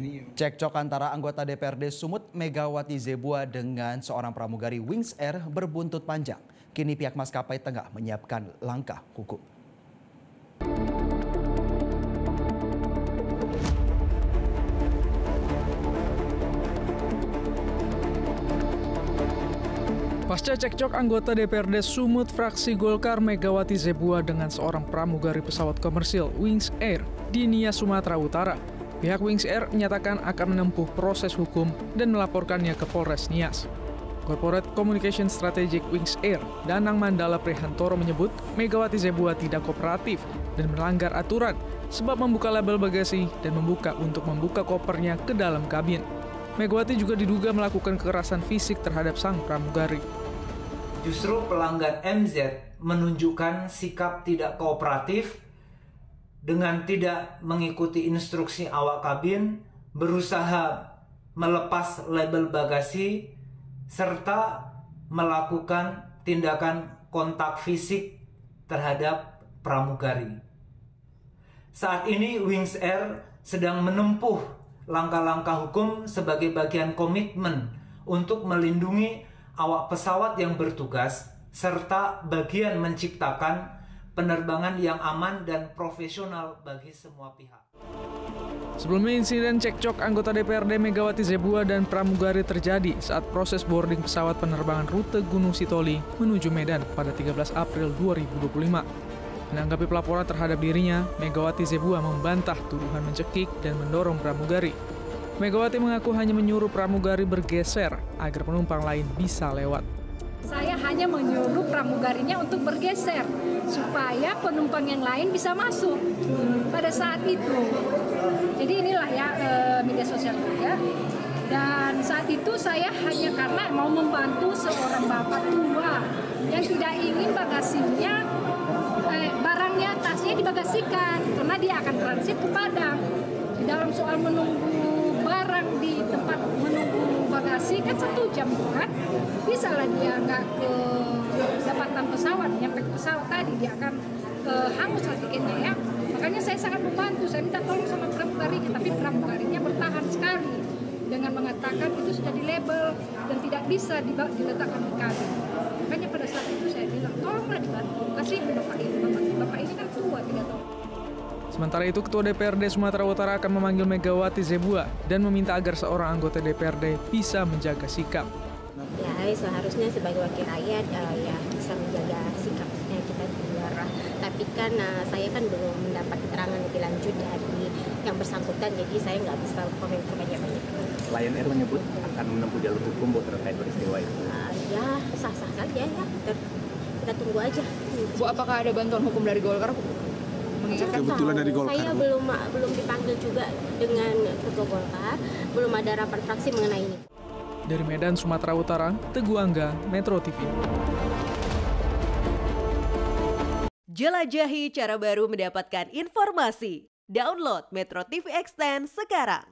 Cekcok antara anggota DPRD Sumut Megawati Zebua dengan seorang pramugari Wings Air berbuntut panjang. Kini pihak maskapai tengah menyiapkan langkah hukum. Pasca cekcok anggota DPRD Sumut fraksi Golkar Megawati Zebua dengan seorang pramugari pesawat komersil Wings Air di Nias, Sumatera Utara, pihak Wings Air menyatakan akan menempuh proses hukum dan melaporkannya ke Polres Nias. Corporate Communication Strategic Wings Air, Danang Mandala Prihantoro menyebut Megawati Zebua tidak kooperatif dan melanggar aturan sebab membuka label bagasi dan untuk membuka kopernya ke dalam kabin. Megawati juga diduga melakukan kekerasan fisik terhadap sang pramugari. Justru pelanggan MZ menunjukkan sikap tidak kooperatif dengan tidak mengikuti instruksi awak kabin, berusaha melepas label bagasi, serta melakukan tindakan kontak fisik terhadap pramugari. Saat ini Wings Air sedang menempuh langkah-langkah hukum sebagai bagian komitmen untuk melindungi awak pesawat yang bertugas serta bagian menciptakan penerbangan yang aman dan profesional bagi semua pihak. Sebelumnya insiden cekcok anggota DPRD Megawati Zebua dan pramugari terjadi saat proses boarding pesawat penerbangan rute Gunung Sitoli menuju Medan pada 13 April 2025. Menanggapi pelaporan terhadap dirinya, Megawati Zebua membantah tuduhan mencekik dan mendorong pramugari. Megawati mengaku hanya menyuruh pramugari bergeser agar penumpang lain bisa lewat. Saya hanya menyuruh pramugarinya untuk bergeser supaya penumpang yang lain bisa masuk pada saat itu. Jadi inilah ya media sosial saya. Dan saat itu saya hanya karena mau membantu seorang bapak tua yang tidak ingin bagasinya, barangnya, tasnya dibagasikan karena dia akan transit ke Padang. Di dalam soal menunggu barang di tempat menunggu bagasi kan 1 jam kan, bisa lah dia nggak ke dapatan pesawat, nyampe ke pesawat tadi dia akan hangus lah tiketnya ya. Makanya saya sangat membantu, saya minta tolong sama pramugarinya, tapi pramugarinya bertahan sekali dengan mengatakan itu sudah di label dan tidak bisa diletakkan di kabin. Makanya pada saat itu saya bilang tolonglah dibantu, kasih bapak ini kan tua 3 tahun. Sementara itu, Ketua DPRD Sumatera Utara akan memanggil Megawati Zebua dan meminta agar seorang anggota DPRD bisa menjaga sikap. Ya, seharusnya sebagai wakil rakyat ya bisa menjaga sikapnya kita di luar. Tapi kan saya kan belum mendapat keterangan lebih lanjut dari yang bersangkutan, jadi saya nggak bisa komentar banyak-banyak. Lion Air menyebut akan menempuh jalur hukum terkait peristiwa itu. Ya, sah-sah saja ya. Kita tunggu aja. Bu, apakah ada bantuan hukum dari Golkar? Kebetulan dari Golkar. Saya belum dipanggil juga dengan Ketua Golkar, belum ada rapat fraksi mengenai ini. Dari Medan, Sumatera Utara, Teguh Angga, Metro TV. Jelajahi cara baru mendapatkan informasi. Download Metro TV Extend sekarang.